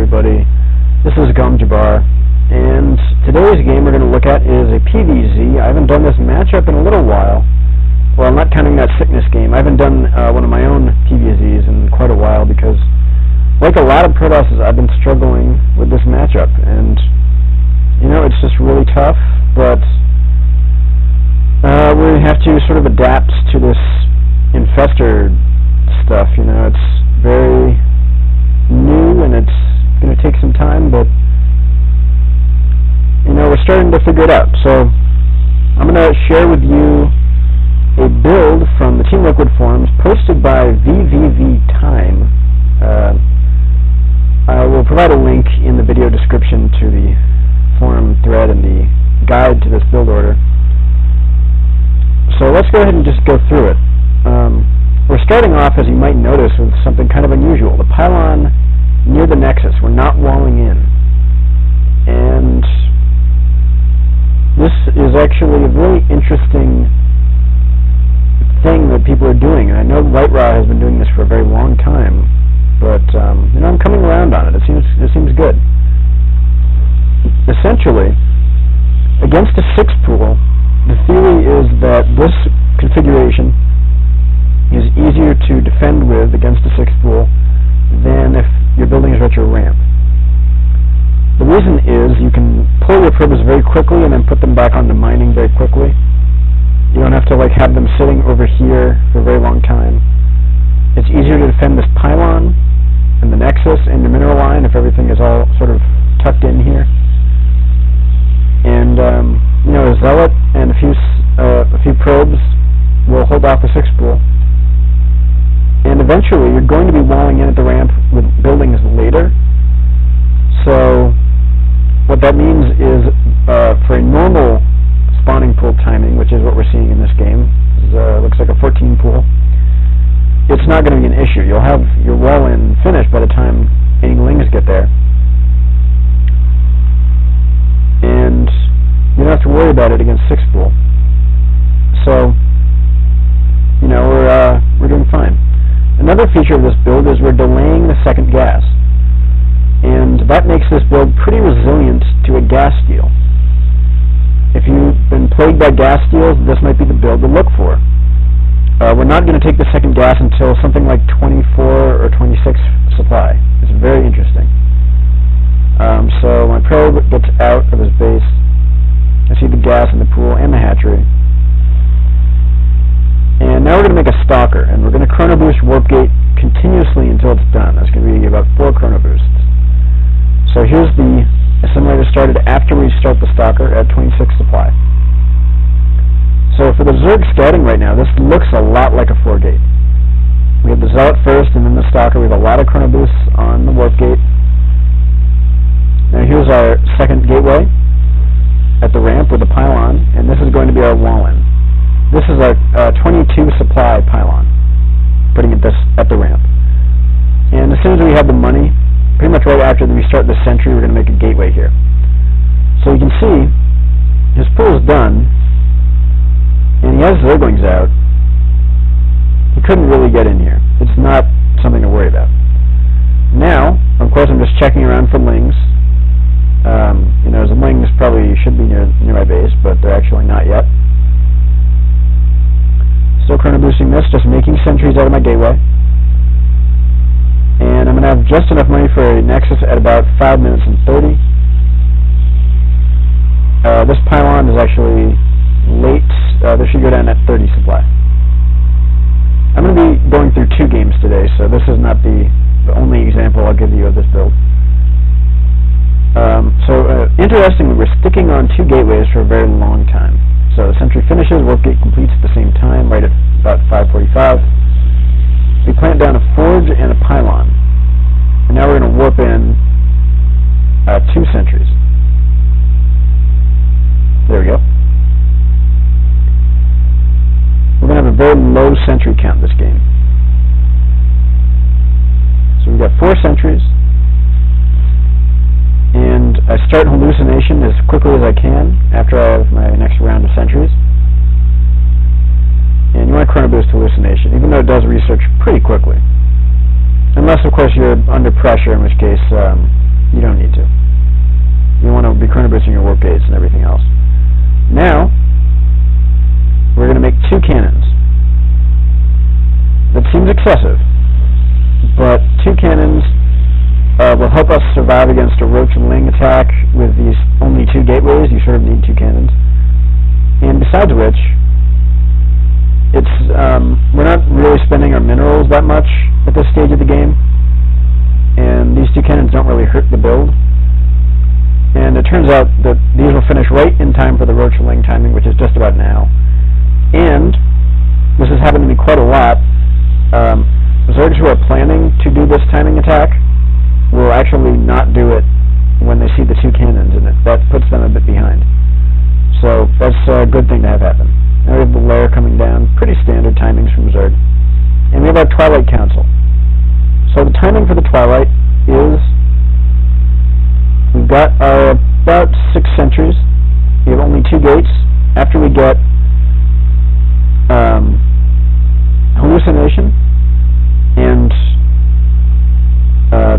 everybody. This is Gumjabar, and today's game we're going to look at is a PvZ. I haven't done this matchup in a little while. Well, I'm not counting that sickness game. I haven't done one of my own PvZs in quite a while because, like a lot of Protosses, I've been struggling with this matchup, and you know, it's just really tough, but we have to sort of adapt to this infestor stuff. You know, it's very new and it's going to take some time, but you know, we're starting to figure it out. So I'm going to share with you a build from the Team Liquid forums posted by vVvTime. I will provide a link in the video description to the forum thread and the guide to this build order. So let's go ahead and just go through it. We're starting off, as you might notice, with something kind of unusual. The pylon near the nexus, we're not walling in. And this is actually a really interesting thing that people are doing. And I know White-Raw has been doing this for a very long time, but you know, I'm coming around on it. It seems good. Essentially, against a 6 pool, the theory is that this configuration is easier to defend with against a 6 pool than if your building is retro ramp. The reason is you can pull your probes very quickly and then put them back onto mining very quickly. You don't have to like have them sitting over here for a very long time. It's easier to defend this pylon and the nexus and the mineral line if everything is all sort of tucked in here. And you know, a zealot and a few probes will hold off the 6 pool. And eventually, you're going to be walling in at the ramp with buildings later. So what that means is, for a normal spawning pool timing, which is what we're seeing in this game, looks like a 14 pool, it's not going to be an issue. You'll have your wall-in finished by the time any lings get there. And you don't have to worry about it against 6 pool. So, you know, we're doing fine. Another feature of this build is we're delaying the second gas, and that makes this build pretty resilient to a gas steal. If you've been plagued by gas steals, this might be the build to look for. We're not going to take the second gas until something like 24 or 26 supply. It's very interesting. So my probe gets out of his base. I see the gas in the pool and the hatchery. And now we're going to make a stalker, and we're going to chrono boost warp gate continuously until it's done. That's going to be about 4 chrono boosts. So here's the assimilator started after we start the stalker at 26 supply. So for the Zerg scouting right now, this looks a lot like a 4 gate. We have the zealot first, and then the stalker. We have a lot of chrono boosts on the warp gate. Now here's our second gateway at the ramp with the pylon, and this is going to be our wall-in. This is our 22 supply pylon, putting it at the ramp. And as soon as we have the money, pretty much right after we start the sentry, we're going to make a gateway here. So you can see his pool is done, and he has zerglings out. He couldn't really get in here. It's not something to worry about. Now, of course, I'm just checking around for lings. You know, the lings probably should be near my base, but they're actually not yet. Still chrono boosting this, just making sentries out of my gateway. And I'm going to have just enough money for a nexus at about 5 minutes and 30. This pylon is actually late. This should go down at 30 supply. I'm going to be going through 2 games today, so this is not the only example I'll give you of this build. Interestingly, we're sticking on 2 gateways for a very long time. So the sentry finishes, warp gate completes at the same time, right at about 5:45. We plant down a forge and a pylon. And now we're going to warp in 2 sentries. There we go. We're going to have a very low sentry count this game. So we've got 4 sentries. And I start hallucination as quickly as I can after I have my next round of sentries. And you want to chrono boost hallucination, even though it does research pretty quickly. Unless, of course, you're under pressure, in which case you don't need to. You want to be chrono boosting your warp gates and everything else. Now, we're going to make 2 cannons. That seems excessive, but 2 cannons will help us survive against a roach and ling attack with these only 2 gateways. You sort of need 2 cannons. And besides which, it's we're not really spending our minerals that much at this stage of the game, and these 2 cannons don't really hurt the build. And it turns out that these will finish right in time for the roach and ling timing, which is just about now. And this has happened to me quite a lot. Zergs who are planning to do this timing attack will actually not do it when they see the 2 cannons, and that puts them a bit behind. So that's a good thing to have happen. Now we have the lair coming down, pretty standard timings from Zerg. And we have our Twilight Council. So the timing for the Twilight is, we've got our about 6 sentries. We have only 2 gates. After we get hallucination, and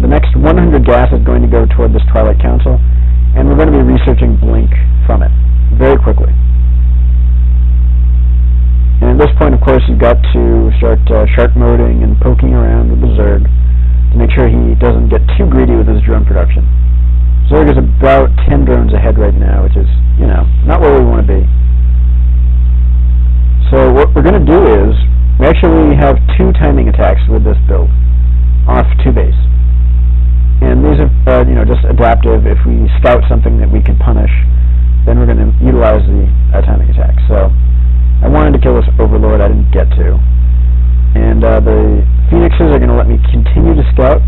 the next 100 gas is going to go toward this Twilight Council, and we're going to be researching blink from it very quickly. And at this point, of course, you've got to start shark moding and poking around with the Zerg to make sure he doesn't get too greedy with his drone production. Zerg is about 10 drones ahead right now, which is, you know, not where we want to be. So what we're going to do is, we actually have 2 timing attacks with this build, off 2 base. And these are, you know, just adaptive. If we scout something that we can punish, then we're going to utilize the timing attack. So I wanted to kill this Overlord, I didn't get to. And the Phoenixes are going to let me continue to scout.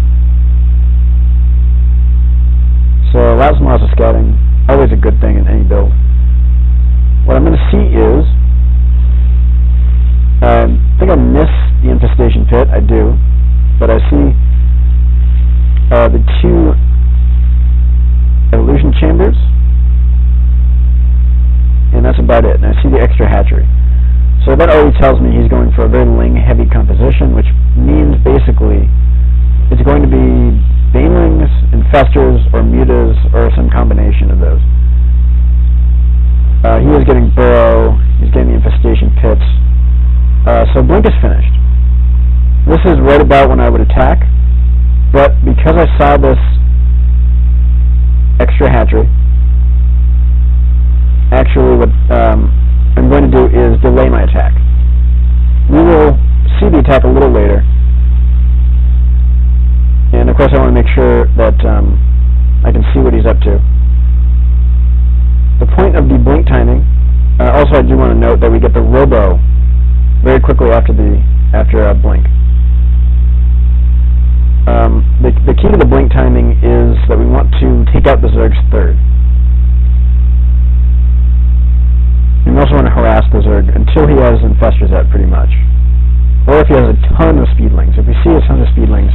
So lots and lots of scouting, always a good thing in any build. What I'm going to see is, I think I miss the infestation pit, I do, but I see the 2 evolution chambers, and that's about it. And I see the extra hatchery. So that already tells me he's going for a very ling-heavy composition, which means basically it's going to be banelings, infestors, or mutas, or some combination of those. He is getting burrow, he's getting the infestation pits. So blink is finished. This is right about when I would attack, but because I saw this extra hatchery, actually what I'm going to do is delay my attack. We will see the attack a little later, and of course I want to make sure that I can see what he's up to. The point of the blink timing, also I do want to note that we get the robo very quickly after blink. The key to the blink timing is that we want to take out the Zerg's 3rd. We also want to harass the Zerg until he has infestors out, pretty much. Or if he has a ton of speedlings. If we see a ton of speedlings,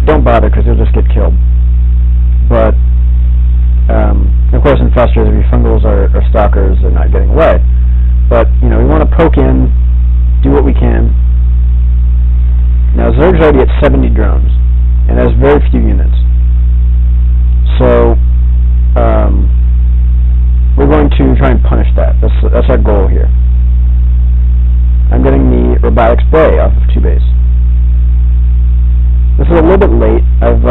don't bother because he'll just get killed. But of course infestors, if your fungals are stalkers, they're not getting away. But you know, we want to poke in, do what we can. Now Zerg's already at 70 drones, and has very few units. So we're going to try and punish that. That's our goal here. I'm getting the robotic spray off of 2 base. This is a little bit late. I've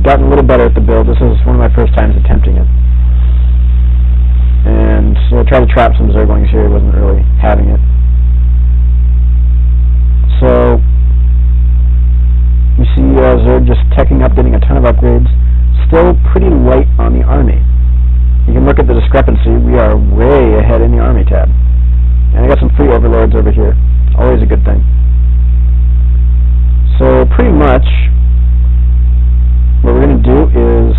gotten a little better at the build. This is one of my first times attempting it. And so I tried to trap some zerglings here. Wasn't really having it. So you see Zerg just teching up, getting a ton of upgrades. Still pretty light on the army. You can look at the discrepancy. We are way ahead in the army tab. And I got some free overlords over here. Always a good thing. So pretty much what we're going to do is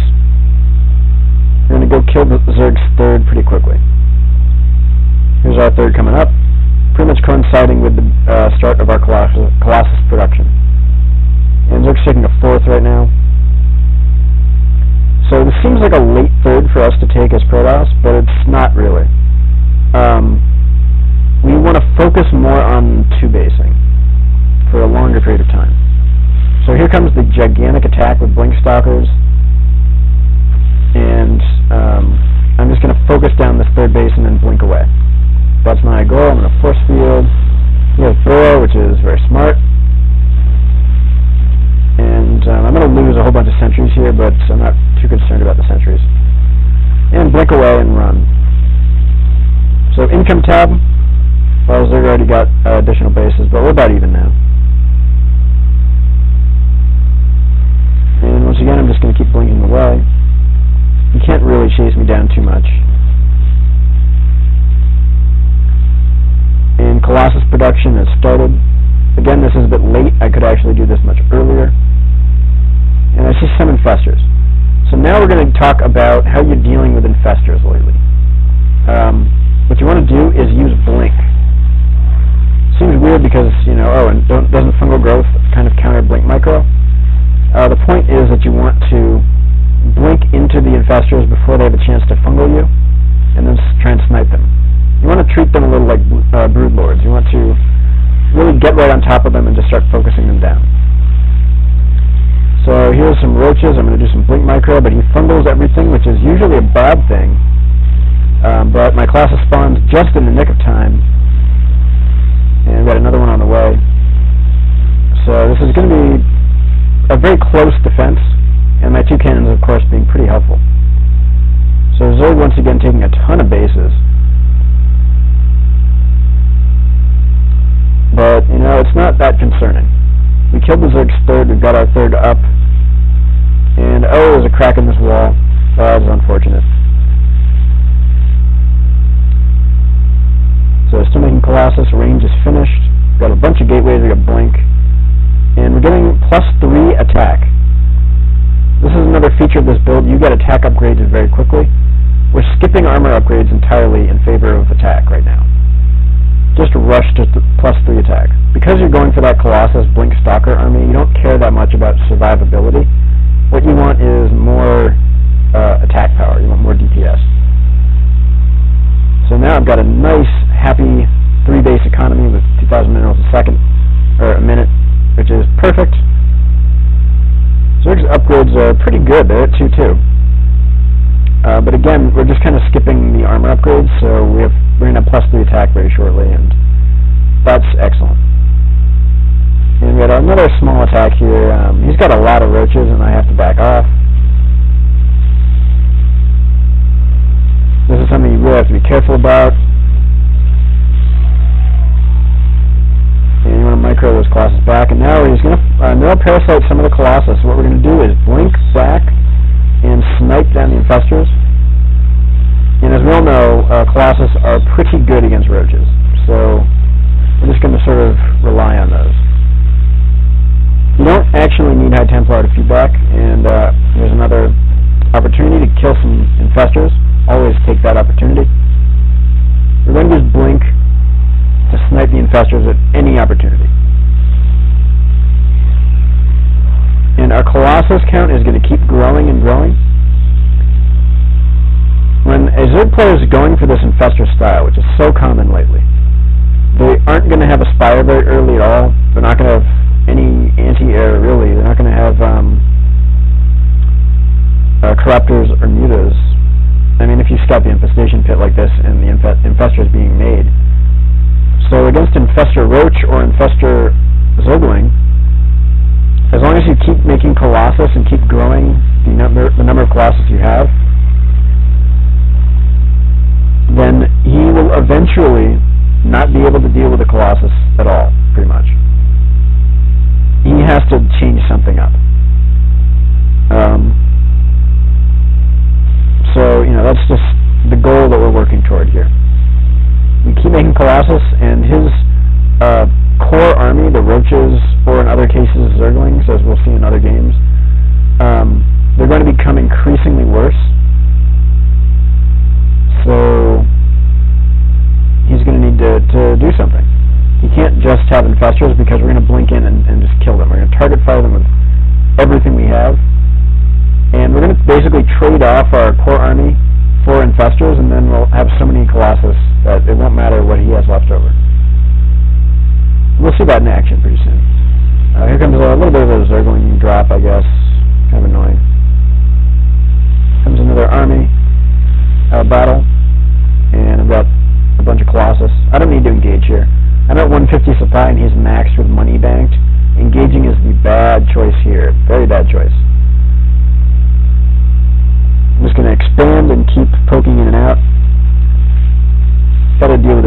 we're going to go kill the Zerg's 3rd pretty quickly. Here's our 3rd coming up, pretty much coinciding with the start of our Colossus production. And Zerg's taking a 4th right now. So this seems like a late 3rd for us to take as Protoss, but it's not really. We want to focus more on 2 basing for a longer period of time. So here comes the gigantic attack with Blink Stalkers. income tab, well, Zerg already got additional bases, but we're about even now. And once again, I'm just going to keep blinking away. You can't really chase me down too much. And Colossus production has started. Again, this is a bit late. I could actually do this much earlier. And I see some infestors. So now we're going to talk about how you're dealing with infestors lately. What you want to do is use blink. Seems weird because, you know, and doesn't fungal growth kind of counter blink micro? The point is that you want to blink into the infestors before they have a chance to fungal you, and then try and snipe them. You want to treat them a little like brood lords. You want to really get right on top of them and just start focusing them down. So here's some roaches. I'm going to do some blink micro, but he fungals everything, which is usually a bad thing. But my Colossus spawns just in the nick of time, and we've got another one on the way. So this is going to be a very close defense, and my two cannons, of course, being pretty helpful. So Zerg once again taking a ton of bases. But, you know, it's not that concerning. We killed the Zerg's third, we've got our third up, and oh, there's a crack in this wall. That was unfortunate. So still making Colossus, range is finished. Got a bunch of gateways, we got blink. And we're getting +3 attack. This is another feature of this build. You get attack upgrades very quickly. We're skipping armor upgrades entirely in favor of attack right now. Just rush to +3 attack. Because you're going for that Colossus Blink Stalker army, you don't care that much about survivability. What you want is more attack power. You want more DPS. So now I've got a nice, happy 3-base economy with 2,000 minerals a minute, which is perfect. Zerg's upgrades are pretty good. They're at 2-2. But again, we're just kind of skipping the armor upgrades, so we're going to have +3 attack very shortly, and that's excellent. And we got another small attack here. He's got a lot of roaches, and I have to back off. This is something you really have to be careful about. And you want to micro those Colossus back, and now he's going to neural parasite some of the Colossus. So what we're going to do is blink back and snipe down the infestors. And as we all know, Colossus are pretty good against roaches, so we're just going to sort of rely on those. You don't actually need High Templar to feedback, and there's another opportunity to kill some infestors. Always take that opportunity. We're going to use blink to snipe the infestors at any opportunity. And our Colossus count is going to keep growing and growing. When a Zerg player is going for this infestor style, which is so common lately, they aren't going to have a spire very early at all. They're not going to have any anti-air, really. They're not going to have corruptors or mutas. I mean, if you scout the infestation pit like this and the infestor is being made. So against infestor roach or infestor zergling, as long as you keep making Colossus and keep growing the number of Colossus you have, then he will eventually not be able to deal with the Colossus at all, pretty much. He has to change something up. So, you know, that's just the goal that we're working toward here. We keep making Colossus, and his core army, the roaches, or in other cases zerglings, as we'll see in other games, they're going to become increasingly worse. So he's going to need to do something. He can't just have infestors, because we're going to blink in and just kill them. We're going to target fire them with everything we have. And we're going to basically trade off our core army for infestors, and then we'll have so many Colossus that it won't matter what he has left over. We'll see that in action pretty soon. Here comes a little bit of a zergling drop, I guess. Kind of annoying. Comes another army battle, and I've got a bunch of Colossus. I don't need to engage here. I'm at 150 supply, and he's maxed with money banked. Engaging is the bad choice here. Very bad choice. I'm just going to expand and keep poking in and out. Got to deal with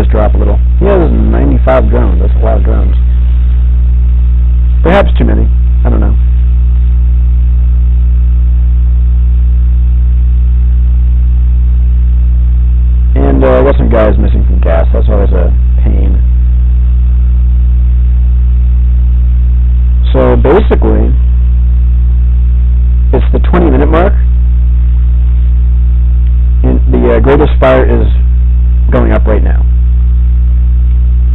latest fire is going up right now.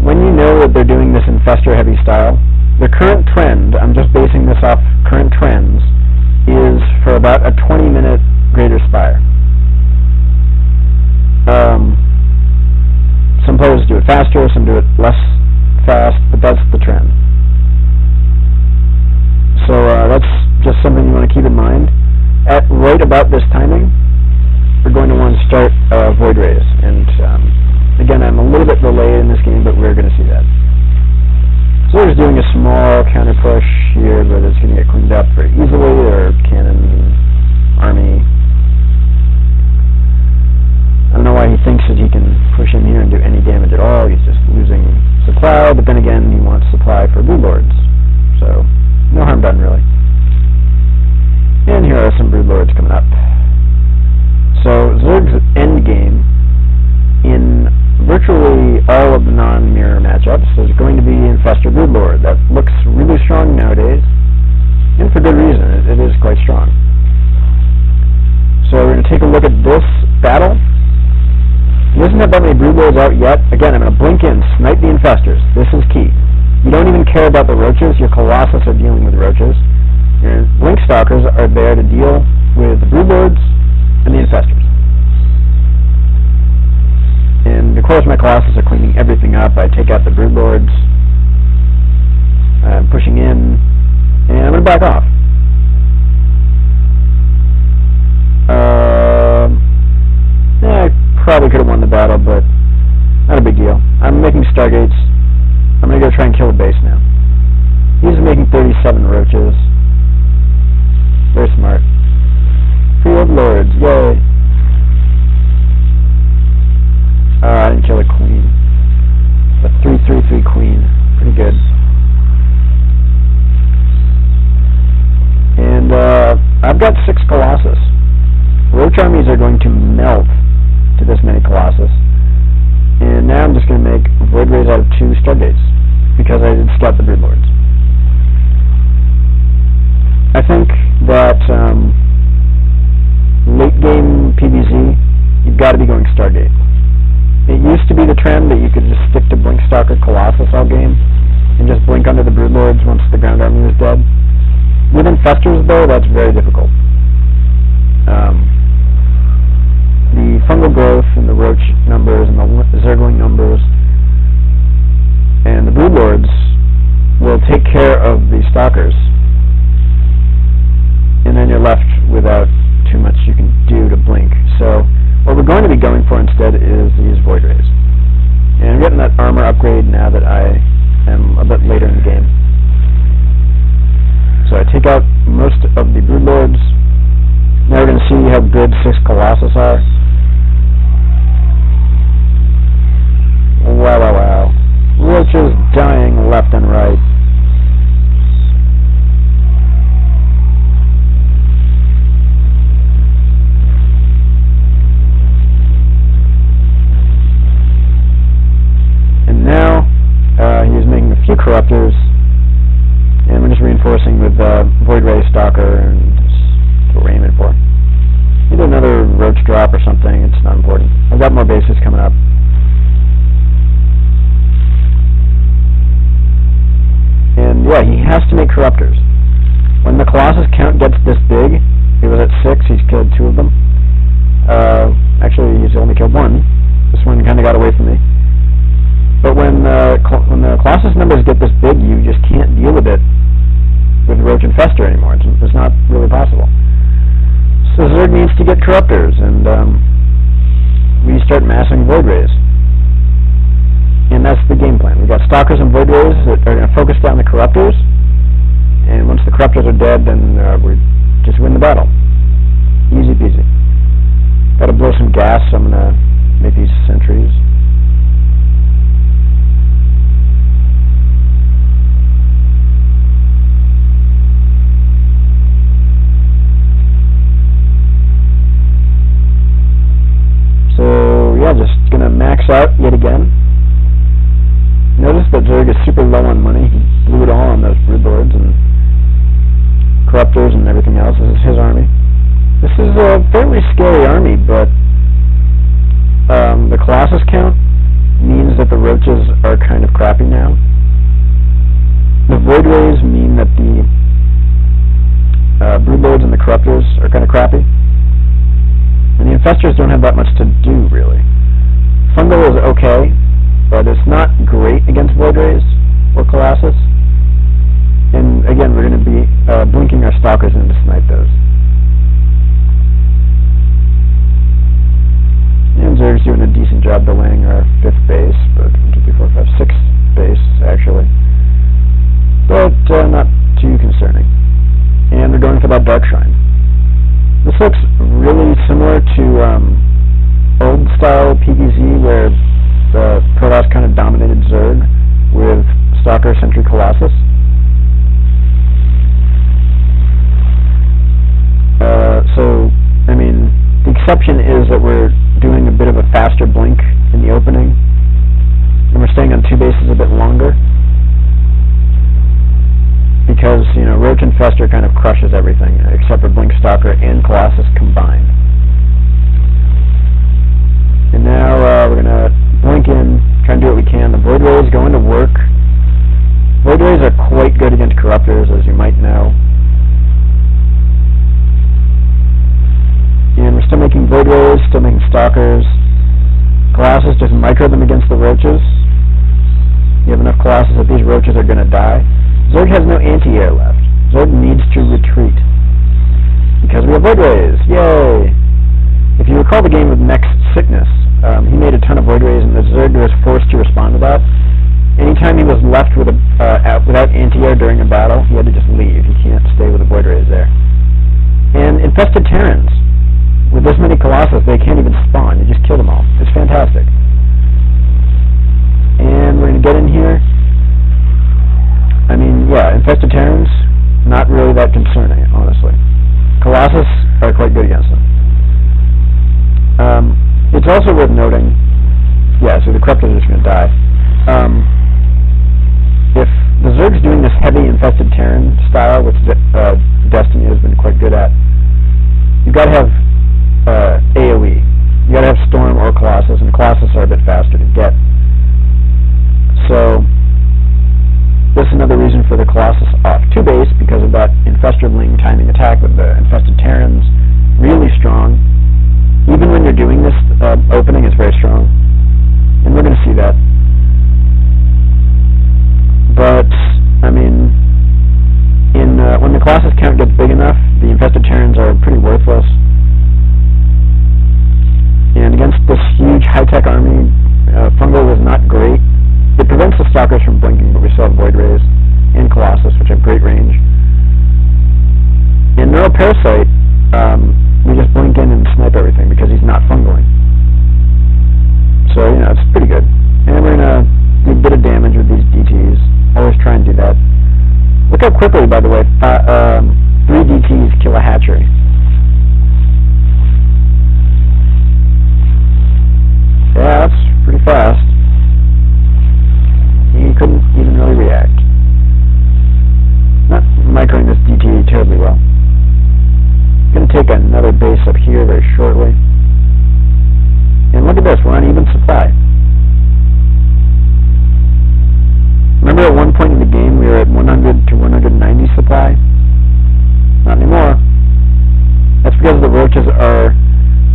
When you know that they're doing this infestor heavy style, the current trend, I'm just basing this off current trends, is for about a 20-minute greater spire. Some players do it faster, some do it less fast, but that's the trend. So that's just something you want to keep in mind. At right about this timing, we're going to want to start Void Rays. And again, I'm a little bit delayed in this game, but we're going to see that. So we're just doing a small counter push here, but it's going to get cleaned up very easily. There are cannons, army. I don't know why he thinks that he can push in here and do any damage at all. He's just losing supply, but then again, he wants supply for Brood Lords. So, no harm done, really. And here are some Brood Lords coming up. So, Zerg's endgame in virtually all of the non-mirror matchups is going to be Infested Brood Lord. That looks really strong nowadays, and for good reason. It is quite strong. So, we're going to take a look at this battle. He doesn't have that many Brood Lords out yet. Again, I'm going to blink in, snipe the Infestors. This is key. You don't even care about the roaches. Your Colossus are dealing with roaches. Your Blink Stalkers are there to deal with the Brood Lords and the Infestors. And of course my Colossus are cleaning everything up. I take out the Brood Lords. I'm pushing in, and I'm going to back off. I probably could have won the battle, but not a big deal. I'm making Stargates. I'm going to go try and kill a base now. He's making 37 roaches. Very smart. Field Lords, yay! I didn't kill a queen. A 3/3/3 queen. Pretty good. And I've got 6 Colossus. Roach armies are going to melt to this many Colossus. And now I'm just going to make Void Rays out of 2 Stargates, because I did scout the Brood Lords. I think that late game PvZ, you've got to be going Stargate. It used to be the trend that you could just stick to Blink Stalker Colossus all game, and just blink under the Brood Lords once the ground army was dead. With Infestors, though, that's very difficult. The fungal growth and the roach numbers and the zergling numbers and the Brood Lords will take care of the Stalkers, and then you're left without too much you can do to blink. So what we're going to be going for instead is these Void Rays. And I'm getting that armor upgrade now that I am a bit later in the game. So I take out most of the Brood Lords. Now we're going to see how good 6 Colossus are. Wow, wow, wow. Roaches dying left and right. And now, he's making a few Corruptors, and we're just reinforcing with Void Ray Stalker, and that's what we're aiming for. Either another Roach drop or something, it's not important. I've got more bases coming up. And yeah, he has to make Corruptors. When the Colossus count gets this big, he was at 6, he's killed 2 of them. Actually, he's only killed 1. This one kind of got away from me. But when the Colossus numbers get this big, you just can't deal with it with Roach Infestor anymore. It's not really possible. So Zerg needs to get Corruptors, and we start massing Void Rays. And that's the game plan. We've got Stalkers and Void Rays that are going to focus down the Corruptors, and once the Corruptors are dead, then we just win the battle. Easy peasy. Got to blow some gas, so I'm going to make these sentries. So yeah, just going to max out yet again. Notice that Zerg is super low on money. He blew it all on those Brood Lords and Corruptors and everything else. This is his army. This is a fairly scary army, but the Colossus count means that the roaches are kind of crappy now. The void rays mean that the broodlords and the corruptors are kind of crappy. And the infestors don't have that much to do, really. Fungal is okay, but it's not great against void rays or Colossus. And again, we're going to be blinking our stalkers in to snipe those. And Zerg's doing a decent job delaying our 5th base, but 1, 2, 3, 4, 5, 6th base, actually. But not too concerning. And we're going for that Dark Shrine. This looks really similar to old-style PvZ, where the Protoss kind of dominated Zerg with Stalker, Sentry, Colossus. So, I mean, the exception is that we're doing a bit of a faster blink in the opening, and we're staying on 2 bases a bit longer, because, you know, Roach Infestor kind of crushes everything, except for Blink Stalker and Colossus combined. And now we're going to blink in, try and do what we can. The Void Ray is going to work. Void Rays are quite good against Corruptors, as you might know. And we're still making Void Rays, still making Stalkers. Colossus, just micro them against the Roaches. You have enough Colossus that these Roaches are going to die. Zerg has no anti-air left. Zerg needs to retreat. Because we have Void Rays! Yay! If you recall the game with Next Sickness, he made a ton of Void Rays, and the Zerg was forced to respond to that. Anytime he was left with without anti-air during a battle, he had to just leave. He can't stay with the Void Rays there. And infested terrans. With this many Colossus, they can't even spawn. You just kill them all. It's fantastic. And we're going to get in here. I mean, yeah, infested terrans, not really that concerning, honestly. Colossus are quite good against them. It's also worth noting, yeah, so the Corruptors are just going to die. If the Zerg's doing this heavy infested terran style, which Destiny has been quite good at, you've got to have AoE. You got to have Storm or Colossus, and Colossus are a bit faster to get. So this is another reason for the Colossus off 2 base, because of that Infestorling timing attack with the infested terrans. Really strong. Even when you're doing this opening, it's very strong. And we're going to see that. But, I mean, when the Colossus count gets big enough, the infested terrans are pretty worthless. And against this huge high-tech army, Fungal was not great. It prevents the Stalkers from blinking, but we still have Void Rays and Colossus, which have great range. In Neural Parasite, we just blink in and snipe everything because he's not fungaling. So, you know, it's pretty good. And we're going to do a bit of damage with these DTs. Always try and do that. Look how quickly, by the way, 3 DTs kill a hatchery. Yeah, that's pretty fast. He couldn't even really react. Not microing this DT terribly well. Going to take another base up here very shortly. And look at this, we're on even supply. Remember at one point in the game we were at 100 to 190 supply? Not anymore. That's because the roaches are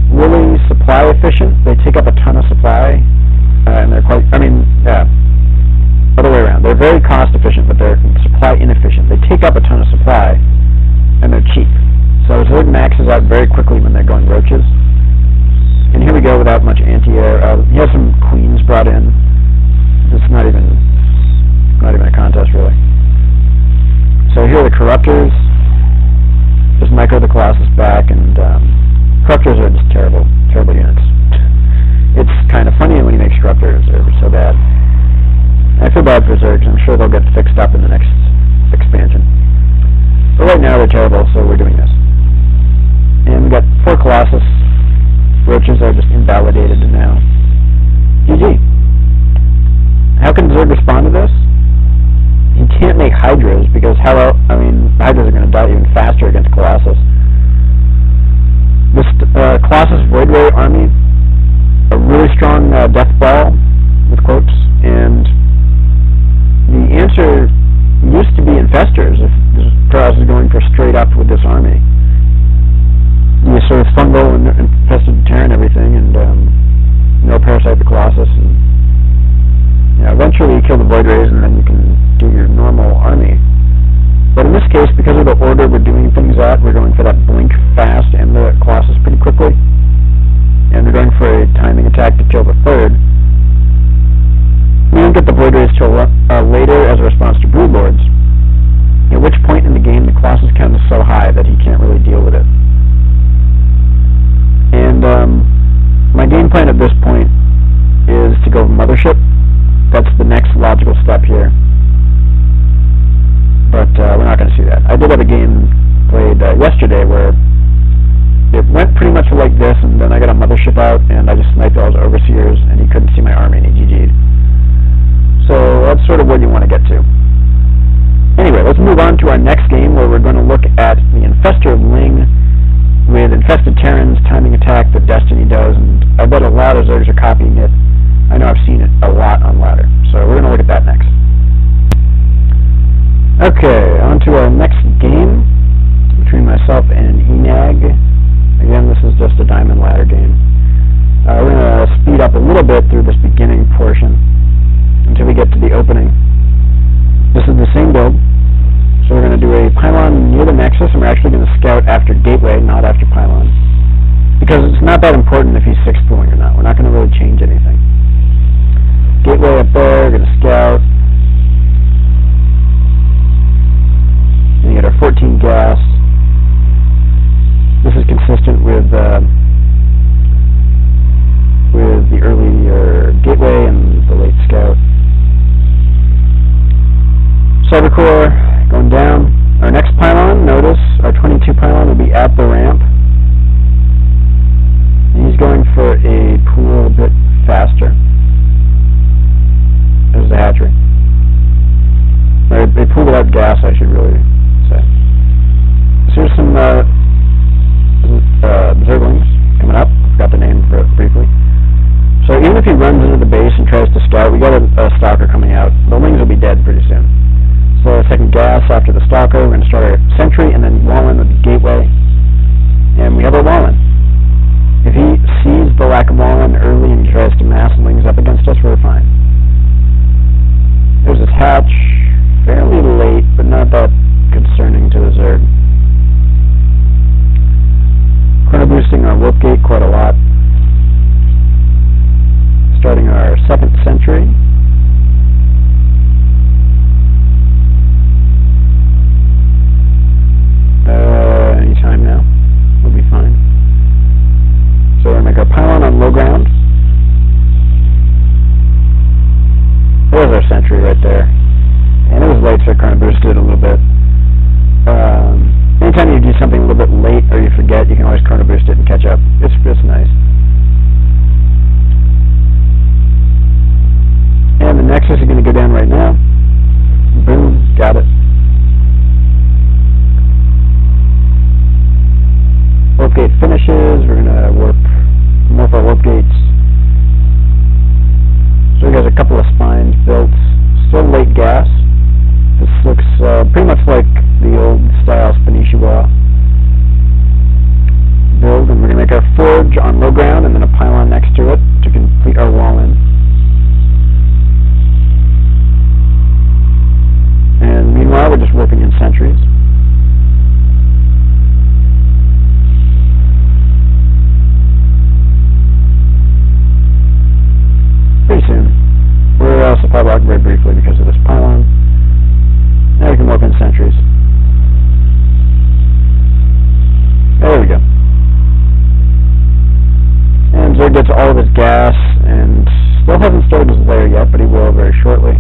really supply efficient. They take up a ton of supply, and they're quite, other way around. They're very cost efficient, but they're supply inefficient. They take up a ton of supply, and they're cheap. So Zerg maxes out very quickly when they're going roaches. And here we go without much anti-air. He has some queens brought in. It's not even a contest, really. So here are the Corruptors. Just micro the Colossus back, and Corruptors are just terrible units. It's kind of funny when he makes Corruptors. They're so bad. I feel bad for Zergs. I'm sure they'll get fixed up in the next expansion. But right now they're terrible, so we're doing this. And we got 4 Colossus. Roaches are just invalidated now. GG. How can Zerg respond to this? He can't make Hydras, because Hydras are going to die even faster against Colossus. This Colossus Void Ray army are really ship out, and I just sniped all his overseers, and he couldn't see my army, and he GG'd. So that's sort of what you want to get to. Anyway, let's move on to our next game, where we're going to look at the Infestor Ling with infested terrans, timing attack that Destiny does, and I bet a lot of Zergs are copying it. I know I've seen it a lot on ladder, so we're going to look at that next. Okay, on to our next game between myself and Enag. Again, this is just a diamond ladder game. We're going to speed up a little bit through this beginning portion until we get to the opening. This is the same build, so we're going to do a pylon near the nexus, and we're actually going to scout after gateway, not after pylon, because it's not that important if he's 6-pooling or not. We're not going to really change anything. Gateway up there, we're going to scout. And you get our 14 gas. This is consistent with the earlier gateway and the late scout. Cybercore going down. Our next pylon, notice, our 22 pylon will be at the ramp. And he's going for a pool a bit faster. There's the hatchery. Or they pulled it out gas, I should really say. So here's some zerglings coming up. Forgot the name for it briefly. So even if he runs into the base and tries to scout, we got a stalker coming out. The lings will be dead pretty soon. So second gas after the stalker. We're going to start our sentry and then wall in with the gateway. And we have our wall in. If he sees the lack of wall in early and tries to mass lings up against us, we're fine. There's this hatch, fairly late, but not that concerning to the Zerg. Chrono boosting our warp gate quite a lot. Starting our second sentry. Anytime now. We'll be fine. So we're going to make our pylon on low ground. There's our sentry right there. And it was late, so I kind of boosted it a little bit. Anytime you do something a little bit late or you forget, you can always chrono boost it and catch up. It's nice. And the Nexus is going to go down right now. Boom, got it. Warp gate finishes. We're going to morph our warp gates. So we got a couple of spines built. Still late gas. This looks pretty much like the old style Spanicia build, and we're going to make our forge on low ground and then a pylon next to it to complete our wall in. And meanwhile, we're just warping in sentries. Pretty soon. We're supply block very briefly because of this pylon. Now we can warp in sentries. There we go. And Zerg gets all of his gas, and still hasn't started his lair yet, but he will very shortly.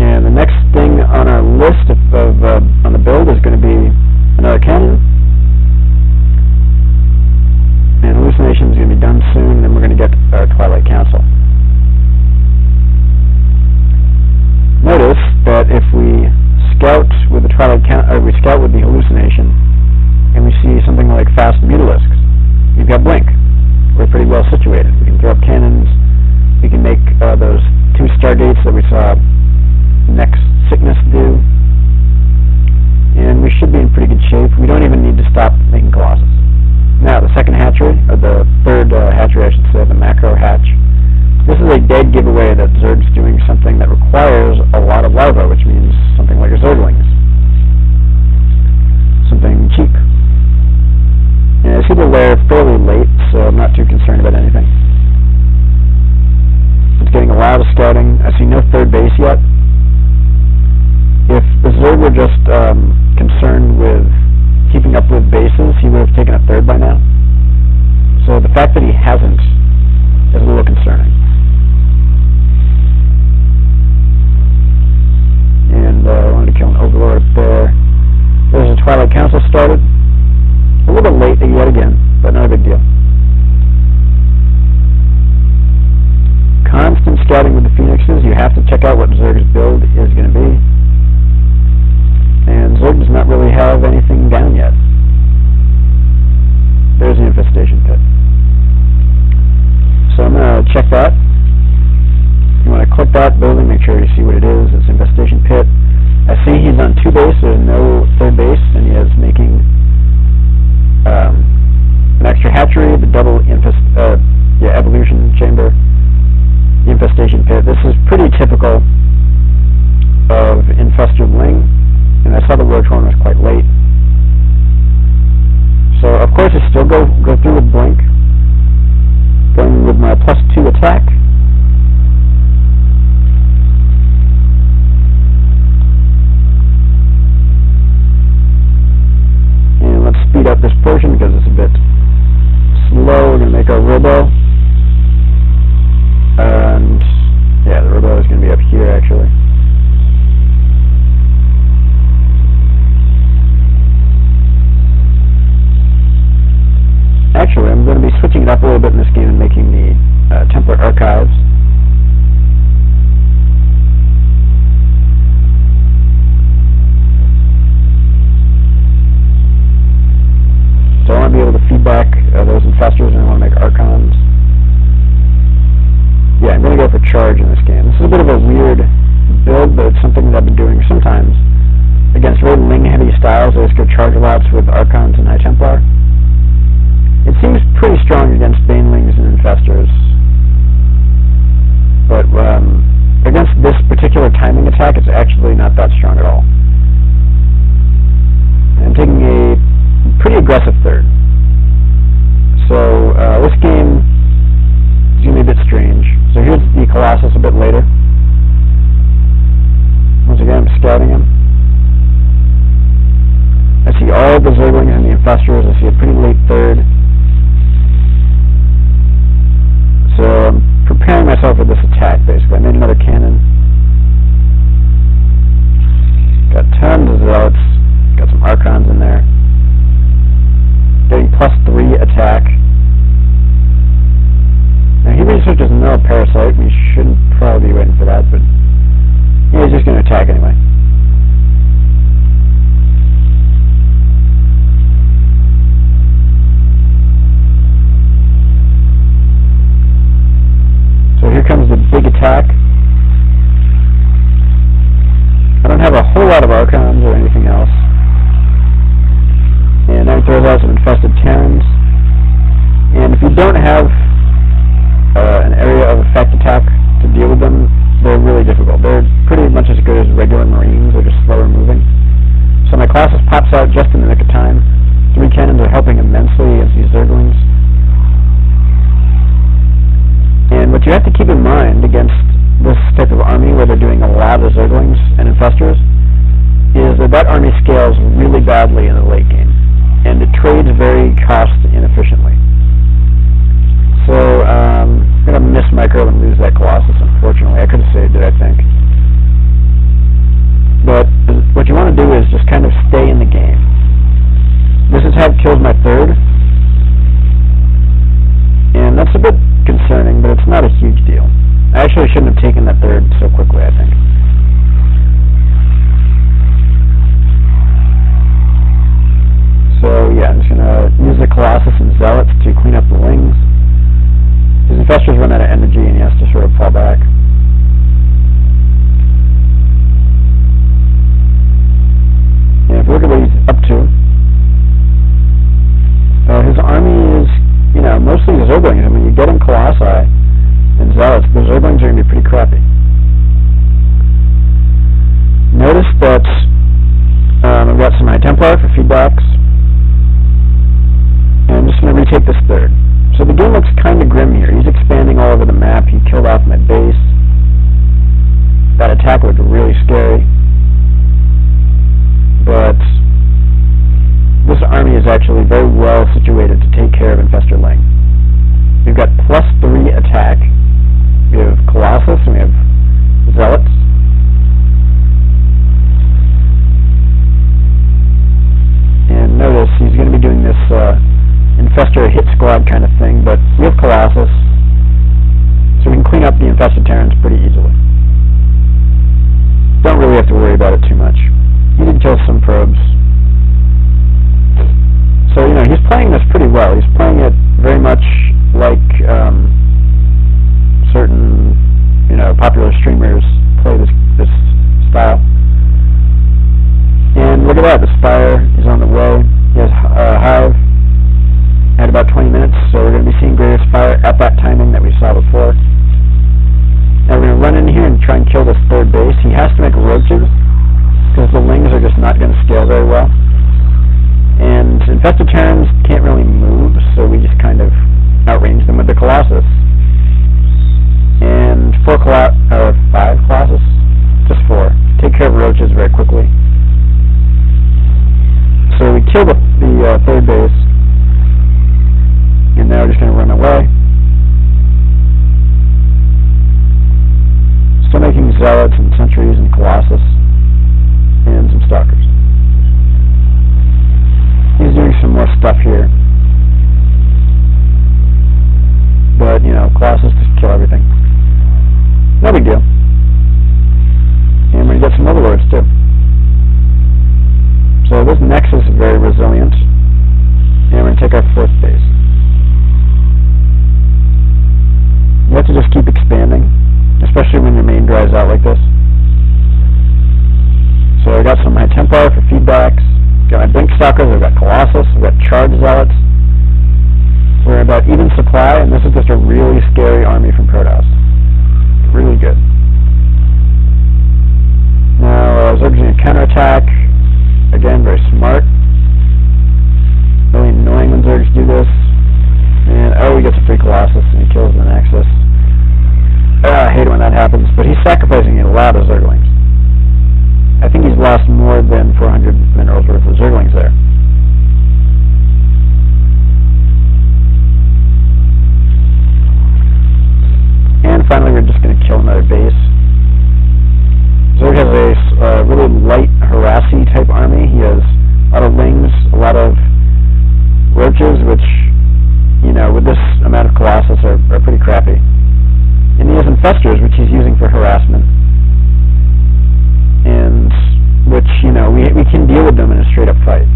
And the next thing on our list on the build is going to be another cannon. And hallucination is going to be done soon, and then we're going to get our Twilight Council. Notice that if we scout with the Twilight Council, we scout with the hallucination, and we see something like fast mutalisks, lagging yet again, but not a big deal. Constant scouting with the Phoenixes. You have to check out what Zerg's build is going to be. And Zerg does not really have anything down yet. There's the infestation pit. So I'm going to check that. You want to click that building, make sure you see what it is. It's infestation pit. I see he's on 2 base, there's no 3rd base, and he is making an extra hatchery, the double evolution chamber, the infestation pit. This is pretty typical of infested ling, and I saw the roach one was quite late. So of course I still go through with blink, going with my +2 attack. And let's speed up this portion because it's a bit slow. We're going to make our robo. And yeah, the robo is going to be up here actually. Actually, I'm going to be switching it up a little bit in this game and making the template archives. So I want to be able to feedback those infestors, and I want to make archons. Yeah, I'm going to go for charge in this game. This is a bit of a weird build, but it's something that I've been doing sometimes. Against very ling-heavy styles, I just go charge lots with archons and high templar. It seems pretty strong against banelings and infestors. But against this particular timing attack, it's actually not that strong at all. I'm taking a pretty aggressive 3rd. So this game is going to be a bit strange. So here's the Colossus a bit later. Once again, I'm scouting him. I see all the zerglings and the infestors. I see a pretty late 3rd. So I'm preparing myself for this attack, basically. I made another cannon. Got tons of zealots. Got some archons in there. Getting +3 attack. Now he researches another parasite. We shouldn't probably be waiting for that, but yeah, he's just going to attack anyway. So here comes the big attack. I don't have a whole lot of archons or anything else. And then throws out some infested terrans. And if you don't have an area of effect attack to deal with them, they're really difficult. They're pretty much as good as regular marines. They're just slower moving. So my Colossus pops out just in the nick of time. 3 cannons are helping immensely against these zerglings. And what you have to keep in mind against this type of army where they're doing a lot of zerglings and infestors is that army scales really badly in the late game. And it trades very cost inefficiently. So I'm going to miss micro and lose that Colossus, unfortunately. I could have saved it, I think. But what you want to do is just kind of stay in the game. This attack kills my 3rd. And that's a bit concerning, but it's not a huge deal. I actually shouldn't have taken that 3rd so quickly, I think. So yeah, I'm just going to use the Colossus and Zealots to clean up the lings. His infestors run out of energy and he has to sort of fall back. And if you look at what he's up to, his army is, you know, mostly zerglings. I mean, you get in Colossi and Zealots, the zerglings are going to be pretty crappy. Notice that I've got some high templar for feedbacks. And I'm just going to retake this 3rd. So the game looks kind of grim here. He's expanding all over the map. He killed off my base. That attack looked really scary. But this army is actually very well situated to take care of infestor ling. We've got +3 attack. We have Colossus and we have Zealots. And notice he's going to be doing this have to worry about it too much. He did kill some probes. So, you know, he's playing this pretty well. He's playing it very much like certain, you know, popular streamers play this style. And look at that, the Spire is on the way. He has Hive at about 20 minutes, so we're going to be seeing greater Spire at that timing that we saw before. Now we're going to run in here and try and kill this third base. He has to make roaches, because the lings are just not going to scale very well. And infested terrans can't really move, so we just kind of outrange them with the Colossus. And 5 Colossus? Just 4. Take care of roaches very quickly. So we kill the third base, and now we're just going to run away. Still making zealots and sentries and Colossus, and some stalkers. He's doing some more stuff here. But, you know, Colossus just kill everything. No big deal. And we're going to get some overlords too. So this Nexus is very resilient. And we're going to take our 4th base. You have to just keep expanding, especially when your main dries out like this. So I got some High Templar for feedbacks. Got my Blink Stalkers, I've got Colossus, I've got Charge Zealots. We're about even supply, and this is just a really scary army from Protoss. Really good. Now, Zerg's going to counterattack. Again, very smart. Really annoying when Zergs do this. And, oh, he gets a free Colossus, and he kills the Nexus. I hate it when that happens, but he's sacrificing a lot of Zerglings. I think he's lost more than 400 minerals worth of Zerglings there. And finally, we're just going to kill another base. Zerg has a really light, harassy type army. He has a lot of lings, a lot of roaches, which, you know, with this amount of Colossus are pretty crappy. And he has Infestors, which he's using for harassment. And which, you know, we can deal with them in a straight-up fight.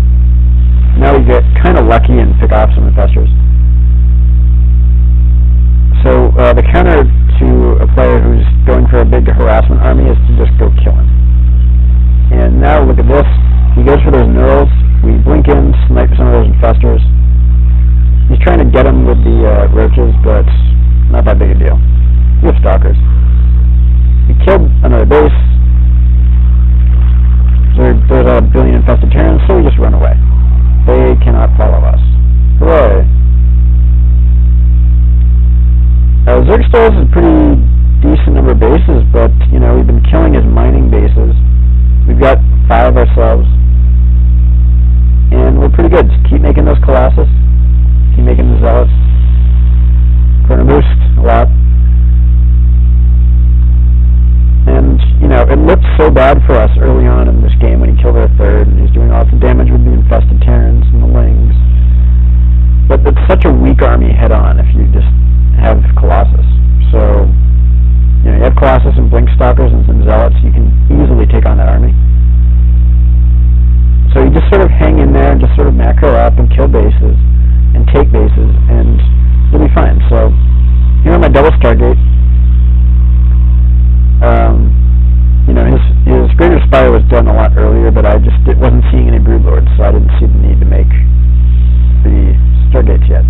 Now we get kind of lucky and pick off some Infestors. So the counter to a player who's going for a big harassment army is to just go kill him. And now look at this. He goes for those neurals. We blink in, snipe some of those Infestors. He's trying to get them with the roaches, but not that big a deal. We have stalkers. We killed another base. There's a billion infested terrans, so we just run away. They cannot follow us. Hooray! Zerg still has a pretty decent number of bases, but, you know, we've been killing his mining bases. We've got 5 ourselves. And we're pretty good. Just keep making those Colossus. Keep making the Zealots. Chrono boost a lot. And, you know, it looked so bad for us early on in this game when he killed our 3rd, and he's doing lots of damage with the infested terrans and the lings. But it's such a weak army head-on if you just have Colossus. So, you know, you have Colossus and Blink Stalkers and some Zealots, you can easily take on that army. So you just sort of hang in there and just sort of macro up and kill bases and take bases, and you'll be fine. So, here on my double Stargate, you know, his Greater Spire was done a lot earlier, but I just wasn't seeing any Broodlords, so I didn't see the need to make the Stargates yet.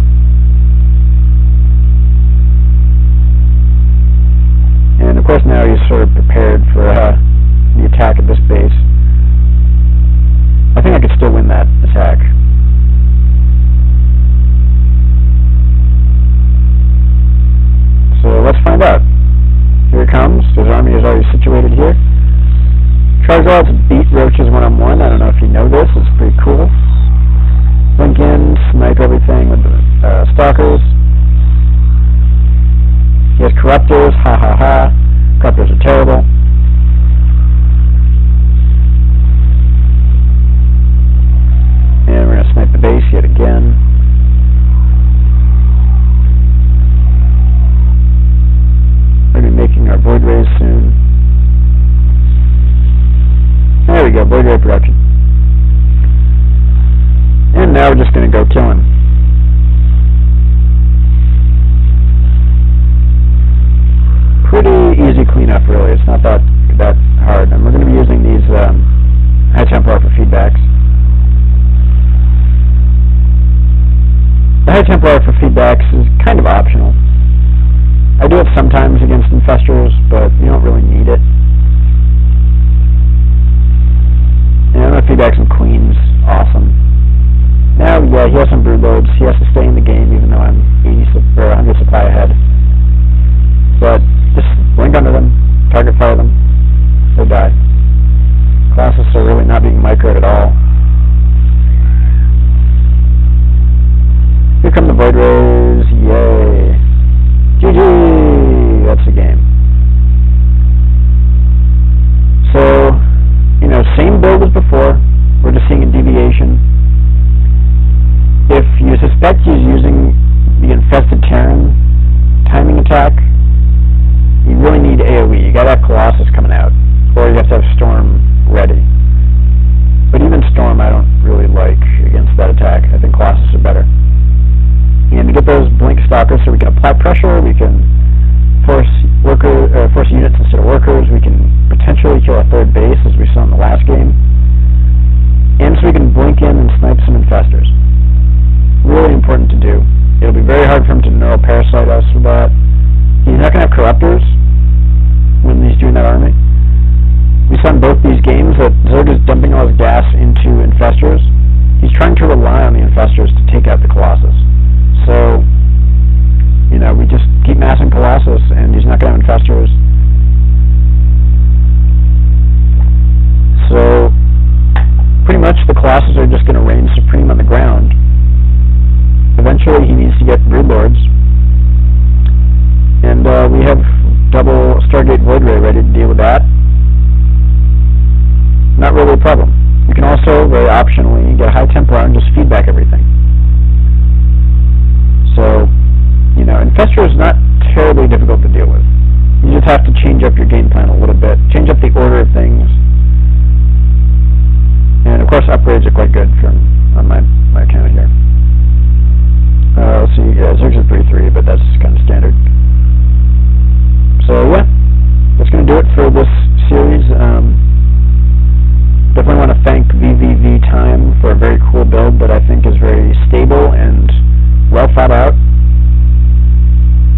And of course now he's sort of prepared for the attack at this base. I think I could still win that attack. So let's find out. Here it comes. His army is already situated here. Charizard's beat roaches one-on-one. I don't know if you know this. It's pretty cool. Blink in, snipe everything with the stalkers. He has corruptors. Ha ha ha. Corruptors are terrible. And we're going to snipe the base yet again. We're going to be making our Void Rays soon. High Templar for feedbacks is kind of optional. I do it sometimes against Infestors, but you don't really need it. And I'm going to feedback some Queens. Awesome. Now, yeah, he has some broodlords. He has to stay in the game even though I'm 100 supply ahead. But just blink under them, target fire them, they'll die. Colossus are really not being microed at all. Here come the Void Rays, yay. GG! That's the game. So, you know, same build as before. We're just seeing a deviation. If you suspect he's using the infested Terran timing attack, you really need AoE. You gotta have Colossus coming out, or you have to have Storm ready. But even Storm I don't really like against that attack. I think Colossus are better. And to get those blink stalkers so we can apply pressure, we can force units instead of workers, we can potentially kill a third base as we saw in the last game, and so we can blink in and snipe some infestors. Really important to do. It'll be very hard for him to neural parasite us with that. He's not going to have corruptors when he's doing that army. We saw in both these games that Zerg is dumping all his gas into infestors. He's trying to rely on the infestors to take out the Colossus. So, you know, we just keep massing Colossus, and he's not going to have infestors. So, pretty much the Colossus are just going to reign supreme on the ground. Eventually, he needs to get broodlords, and we have double Stargate Void Ray ready to deal with that. Not really a problem. You can also, very optionally, get a High Templar and just feedback everything. So, you know, Infestor is not terribly difficult to deal with. You just have to change up your game plan a little bit, change up the order of things, and of course upgrades are quite good on my account here. Let's see, yeah, Zerg's at 3-3, but that's kind of standard. So yeah, that's going to do it for this series. Definitely want to thank vVvTime for a very cool build that I think is very stable and well thought out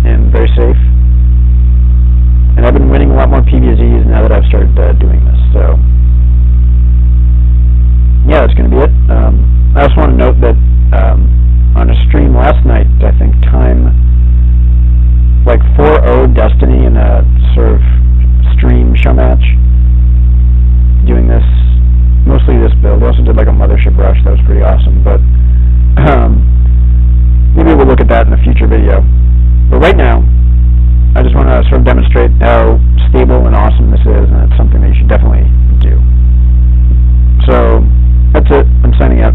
and very safe. And I've been winning a lot more PvZs now that I've started doing this. So yeah, that's going to be it. I also want to note that on a stream last night, I think Time like 4-0 Destiny in a sort of stream show match, doing this, mostly this build. We also did like a Mothership Rush, that was pretty awesome, but maybe we'll look at that in a future video. But right now, I just want to sort of demonstrate how stable and awesome this is, and it's something that you should definitely do. So, that's it. I'm signing out.